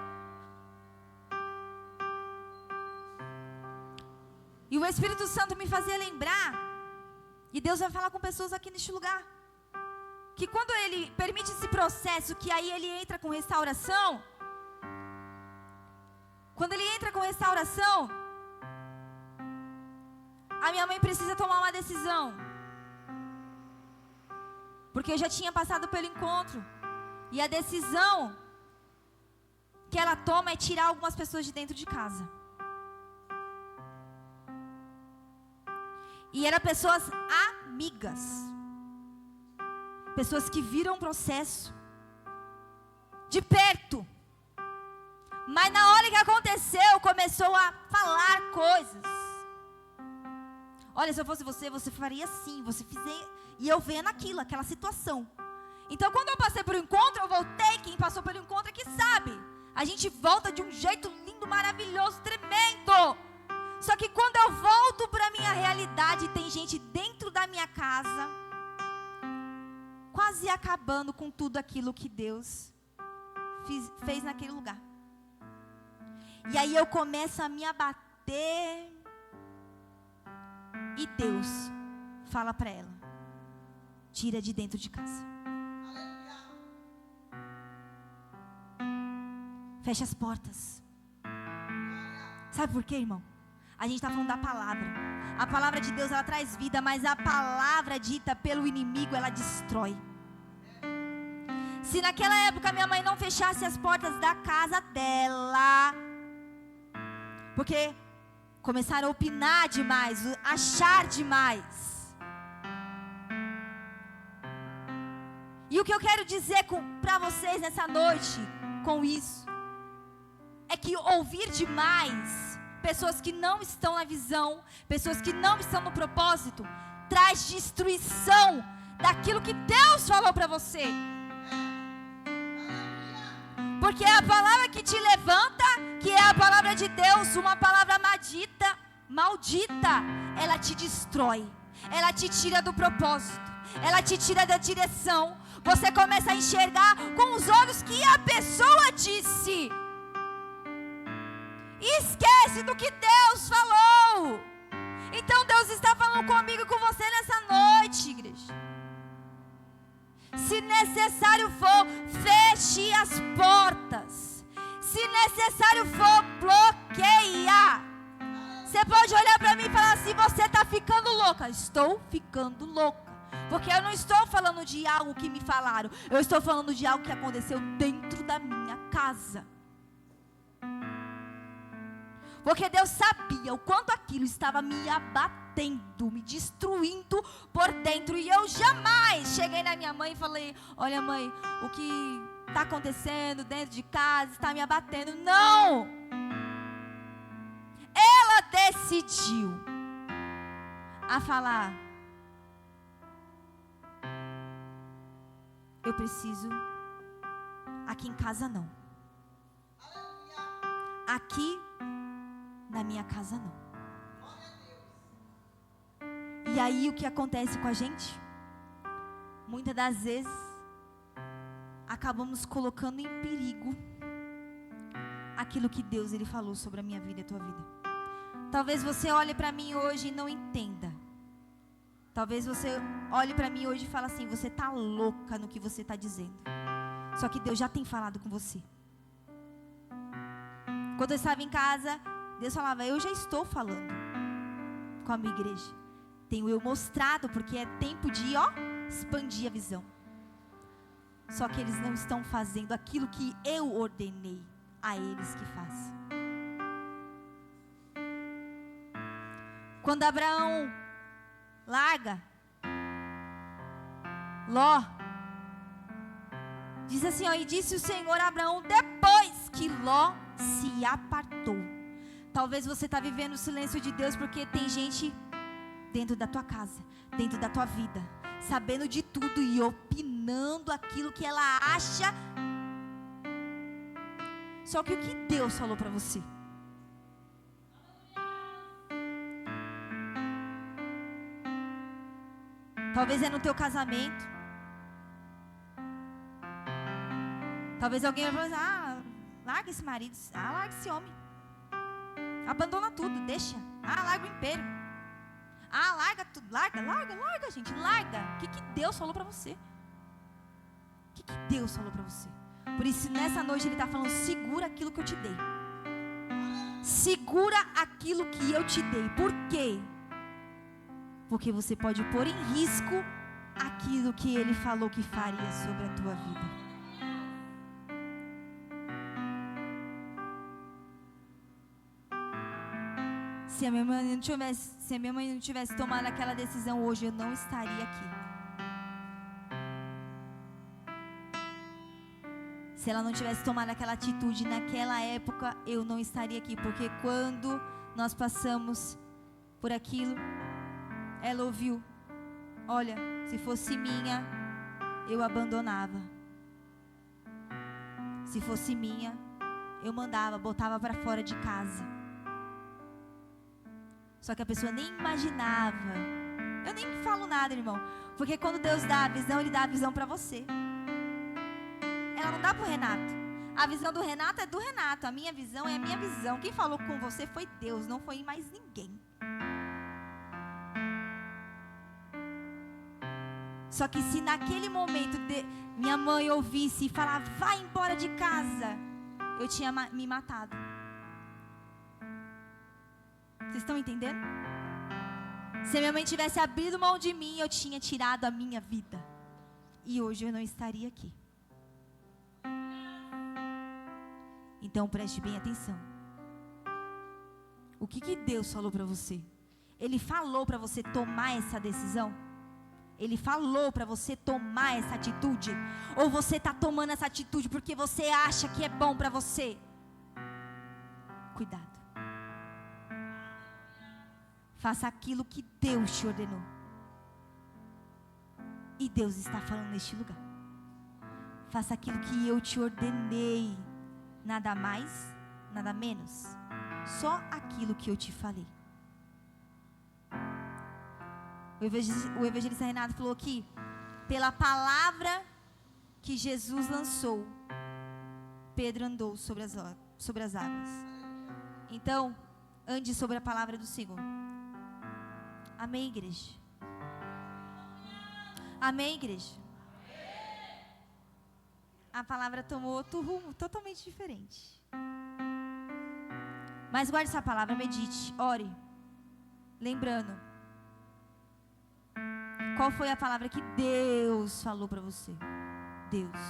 E o Espírito Santo me fazia lembrar, e Deus vai falar com pessoas aqui neste lugar, que quando Ele permite esse processo, que aí Ele entra com restauração, quando Ele entra com restauração, a minha mãe precisa tomar uma decisão, porque eu já tinha passado pelo encontro, e a decisão que ela toma é tirar algumas pessoas de dentro de casa. E eram pessoas amigas, pessoas que viram o processo de perto, mas na hora que aconteceu, começou a falar coisas. Olha, se eu fosse você, você faria assim, você fizer. E eu vendo aquilo, aquela situação. Então quando eu passei por um encontro, eu voltei. Quem passou pelo encontro é que sabe. A gente volta de um jeito lindo, maravilhoso, tremendo. Só que quando eu volto para a minha realidade, tem gente dentro da minha casa, quase acabando com tudo aquilo que Deus fez naquele lugar. E aí eu começo a me abater, e Deus fala para ela: tira de dentro de casa. Fecha as portas. Sabe por quê, irmão? A gente está falando da palavra. A palavra de Deus, ela traz vida, mas a palavra dita pelo inimigo, ela destrói. Se naquela época minha mãe não fechasse as portas da casa dela, porque começaram a opinar demais, achar demais. E o que eu quero dizer para vocês nessa noite com isso é que ouvir demais pessoas que não estão na visão, pessoas que não estão no propósito, traz destruição daquilo que Deus falou para você. Porque é a palavra que te levanta, que é a palavra de Deus, uma palavra maldita, ela te destrói, ela te tira do propósito, ela te tira da direção. Você começa a enxergar com os olhos que a pessoa disse. Esquece do que Deus falou. Então Deus está falando comigo e com você nessa noite, igreja. Se necessário for, feche as portas. Se necessário for, bloqueia. Você pode olhar para mim e falar assim: você está ficando louca. Estou ficando louca. Porque eu não estou falando de algo que me falaram. Eu estou falando de algo que aconteceu dentro da minha casa. Porque Deus sabia o quanto aquilo estava me abatendo, me destruindo por dentro. E eu jamais cheguei na minha mãe e falei: olha, mãe, o que está acontecendo dentro de casa está me abatendo. Não! Ela decidiu a falar: eu preciso, aqui em casa não. Aqui na minha casa não. E aí o que acontece com a gente? Muitas das vezes acabamos colocando em perigo aquilo que Deus ele falou sobre a minha vida e a tua vida. Talvez você olhe para mim hoje e não entenda. Talvez você olhe para mim hoje e fale assim: você está louca no que você está dizendo. Só que Deus já tem falado com você. Quando eu estava em casa, Deus falava: eu já estou falando com a minha igreja. Tenho eu mostrado, porque é tempo de expandir a visão. Só que eles não estão fazendo aquilo que eu ordenei a eles que façam. Quando Abraão larga Ló, diz assim, e disse o Senhor a Abraão depois que Ló se apartou. Talvez você está vivendo o silêncio de Deus porque tem gente dentro da tua casa, dentro da tua vida, sabendo de tudo e opinando aquilo que ela acha Só que o que Deus falou para você? Talvez é no teu casamento. Talvez alguém vai falar, larga esse marido, larga esse homem. Abandona tudo, deixa. Larga o império. Larga tudo, larga, gente, larga. O que Deus falou para você? O que Deus falou para você? Por isso, nessa noite, Ele está falando, segura aquilo que eu te dei. Segura aquilo que eu te dei. Por quê? Porque você pode pôr em risco aquilo que Ele falou que faria sobre a tua vida. Se a minha mãe não tivesse tomado aquela decisão hoje, eu não estaria aqui. Se ela não tivesse tomado aquela atitude naquela época, eu não estaria aqui. Porque quando nós passamos por aquilo, ela ouviu, olha, se fosse minha, eu abandonava. Se fosse minha, eu mandava, botava para fora de casa. Só que a pessoa nem imaginava. Eu nem falo nada, irmão. Porque quando Deus dá a visão, Ele dá a visão para você. Ela não dá para o Renato. A visão do Renato é do Renato. A minha visão é a minha visão. Quem falou com você foi Deus, não foi mais ninguém. Só que se naquele momento minha mãe ouvisse e falar, vai embora de casa, eu tinha me matado. Vocês estão entendendo? Se a minha mãe tivesse abrido mão de mim, eu tinha tirado a minha vida. E hoje eu não estaria aqui. Então preste bem atenção. O que Deus falou para você? Ele falou para você tomar essa decisão? Ele falou para você tomar essa atitude? Ou você está tomando essa atitude porque você acha que é bom para você? Cuidado. Faça aquilo que Deus te ordenou. E Deus está falando neste lugar. Faça aquilo que eu te ordenei. Nada mais, nada menos. Só aquilo que eu te falei. O evangelista Renato falou que pela palavra que Jesus lançou, Pedro andou sobre as águas. Então, ande sobre a palavra do Senhor. Amém, igreja? Amém, igreja? A palavra tomou outro rumo totalmente diferente. Mas guarde essa palavra, medite, ore. Lembrando, qual foi a palavra que Deus falou para você? Deus.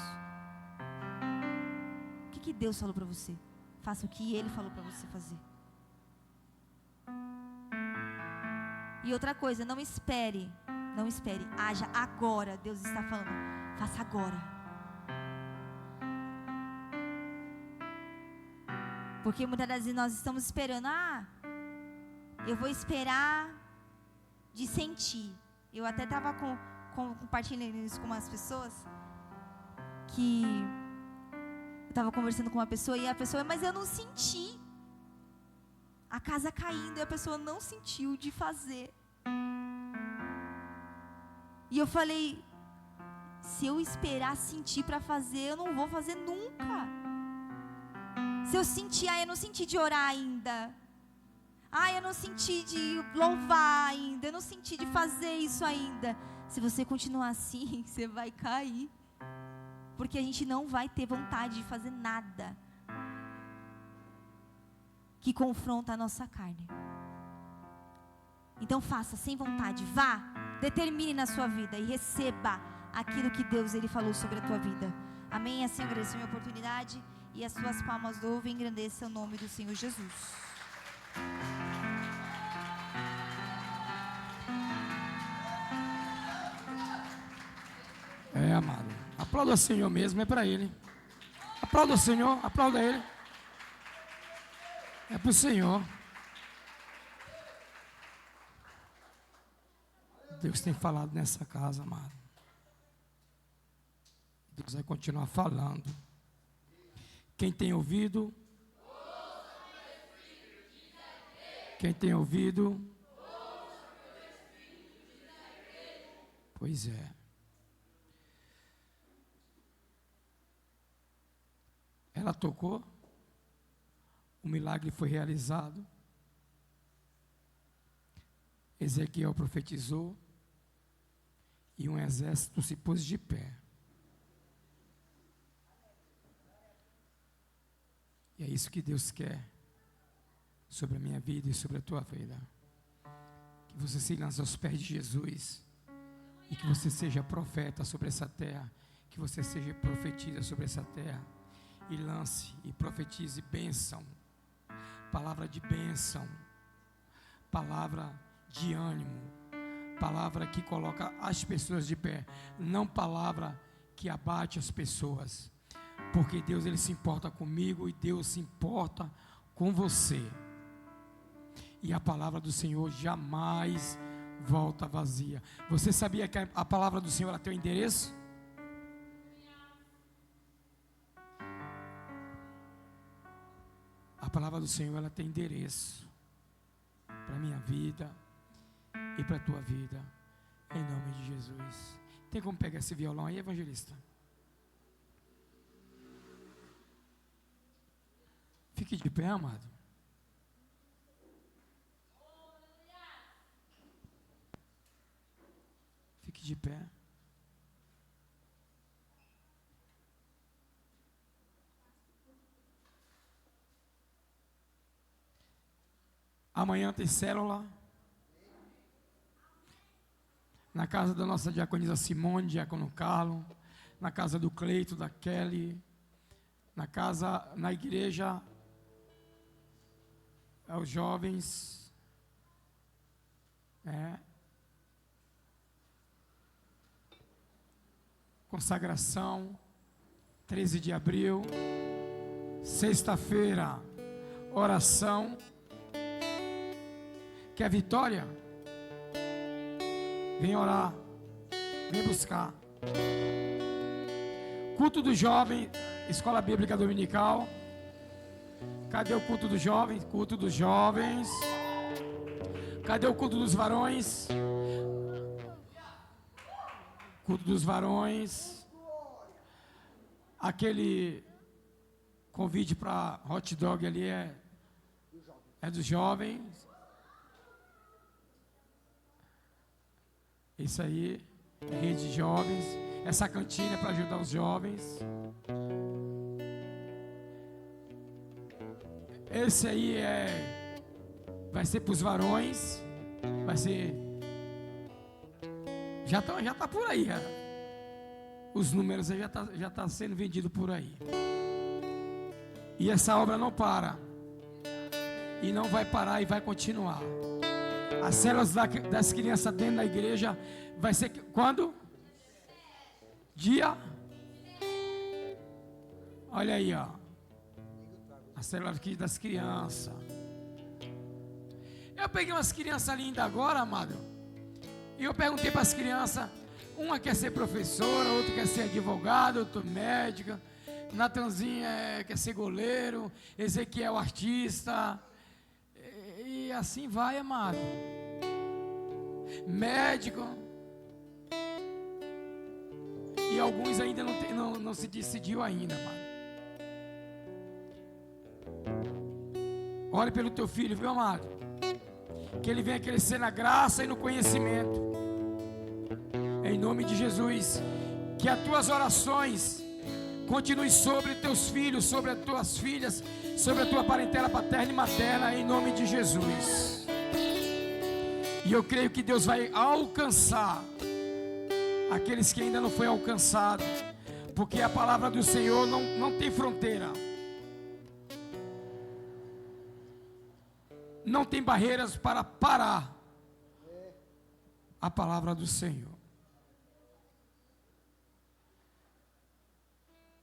O que Deus falou para você? Faça o que Ele falou para você fazer. E outra coisa, não espere, haja agora. Deus está falando, faça agora. Porque muitas das vezes nós estamos esperando, eu vou esperar de sentir. Eu até estava compartilhando isso com umas pessoas, que eu estava conversando com uma pessoa, e a pessoa, mas eu não senti. A casa caindo, e a pessoa não sentiu de fazer. E eu falei, se eu esperar sentir para fazer, eu não vou fazer nunca. Se eu sentir, eu não senti de orar ainda. Eu não senti de louvar ainda. Eu não senti de fazer isso ainda. Se você continuar assim, você vai cair. Porque a gente não vai ter vontade de fazer nada que confronta a nossa carne. Então faça sem vontade, vá, determine na sua vida e receba aquilo que Deus Ele falou sobre a tua vida. Amém? Assim eu agradeço a minha oportunidade, e as suas palmas louvem e engrandeçam o nome do Senhor Jesus. Amado, aplauda o Senhor mesmo, é para Ele. Aplauda o Senhor, aplauda Ele. É para o Senhor. Deus tem falado nessa casa, amado. Deus vai continuar falando. Quem tem ouvido? Quem tem ouvido? Pois é. Ela tocou, o milagre foi realizado. Ezequiel profetizou e um exército se pôs de pé. E é isso que Deus quer sobre a minha vida e sobre a tua vida. Que você se lance aos pés de Jesus e que você seja profeta sobre essa terra, que você seja profetisa sobre essa terra e lance e profetize bênção, palavra de bênção, palavra de ânimo, palavra que coloca as pessoas de pé, não palavra que abate as pessoas, porque Deus ele se importa comigo e Deus se importa com você. E a palavra do Senhor jamais volta vazia. Você sabia que a palavra do Senhor ela tem um endereço? A palavra do Senhor ela tem endereço para a minha vida e para a tua vida, em nome de Jesus. Tem como pegar esse violão aí, evangelista? Fique de pé, amado. Fique de pé. Amanhã tem célula. Na casa da nossa diaconisa Simone, diácono Carlos. Na casa do Cleito, da Kelly. Na igreja, aos jovens. Consagração, 13 de abril. Sexta-feira, oração. Quer vitória? Vem orar, vem buscar. Culto do jovem, escola bíblica dominical. Cadê o culto dos jovens? Culto dos jovens. Cadê o culto dos varões? Culto dos varões. Aquele convite para hot dog ali é dos jovens. Isso aí, rede de jovens. Essa cantina é para ajudar os jovens. Esse aí vai ser para os varões. Vai ser. Já tá por aí. Os números aí já tá sendo vendido por aí. E essa obra não para. E não vai parar e vai continuar. As células das crianças dentro da igreja vai ser quando? Dia? Olha aí, ó. A célula aqui das crianças. Eu peguei umas crianças lindas agora, amado. E eu perguntei para as crianças. Uma quer ser professora, outra quer ser advogado, outra médica. Natanzinha quer ser goleiro. Ezequiel artista. E assim vai, amado. Médico. E alguns ainda não se decidiu ainda, amado. Ore pelo teu filho, viu, amado? Que ele venha crescer na graça e no conhecimento. Em nome de Jesus. Que as tuas orações continuem sobre teus filhos, sobre as tuas filhas, sobre a tua parentela paterna e materna, em nome de Jesus. E eu creio que Deus vai alcançar aqueles que ainda não foi alcançado, porque a palavra do Senhor não tem fronteira, não tem barreiras para parar a palavra do Senhor.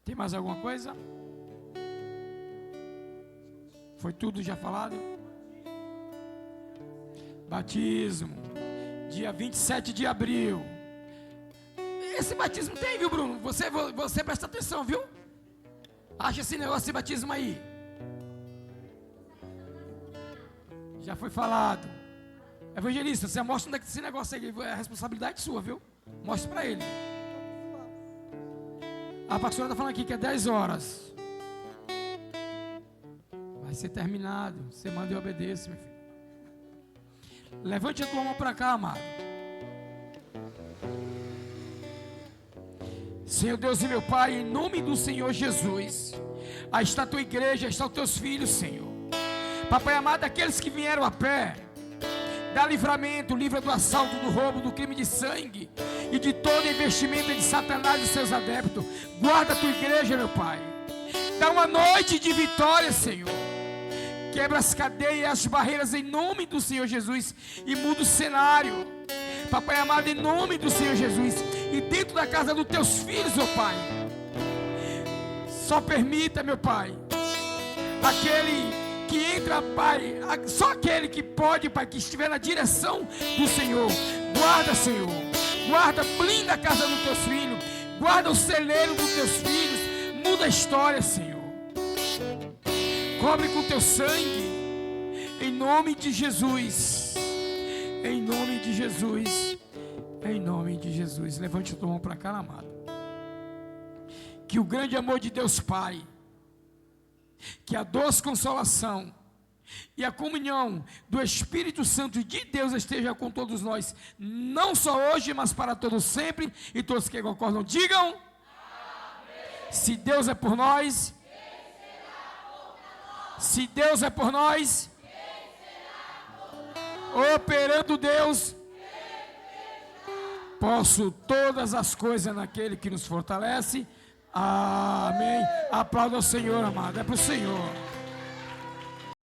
Tem mais alguma coisa? Foi tudo já falado? Batismo, dia 27 de abril. Esse batismo tem, viu, Bruno? Você presta atenção, viu? Acha esse negócio de batismo aí. Já foi falado. Evangelista, você mostra onde é que esse negócio aí é responsabilidade sua, viu? Mostre para ele. A pastora está falando aqui que é 10 horas. Vai ser terminado. Você manda e obedece, meu filho. Levante a tua mão para cá, amado. Senhor Deus e meu Pai, em nome do Senhor Jesus, aí está a tua igreja, aí estão os teus filhos, Senhor. Papai amado, aqueles que vieram a pé, dá livramento, livra do assalto, do roubo, do crime de sangue e de todo investimento de Satanás e seus adeptos. Guarda a tua igreja, meu Pai. Dá uma noite de vitória, Senhor. Quebra as cadeias, as barreiras em nome do Senhor Jesus e muda o cenário. Papai amado, em nome do Senhor Jesus, e dentro da casa dos teus filhos, ó Pai, só permita, meu Pai, aquele que entra, Pai, só aquele que pode, Pai, que estiver na direção do Senhor. Guarda, Senhor, guarda, blinda a casa dos teus filhos, guarda o celeiro dos teus filhos, muda a história, Senhor. Cobre com teu sangue, em nome de Jesus, em nome de Jesus, em nome de Jesus. Levante a tua mão para cá, amado. Que o grande amor de Deus Pai, que a doce consolação e a comunhão do Espírito Santo de Deus esteja com todos nós, não só hoje, mas para todos sempre. E todos que concordam, digam: amém. Se Deus é por nós, se Deus é por nós, operando Deus, posso todas as coisas naquele que nos fortalece. Amém. Aplauda o Senhor, amado. É para o Senhor.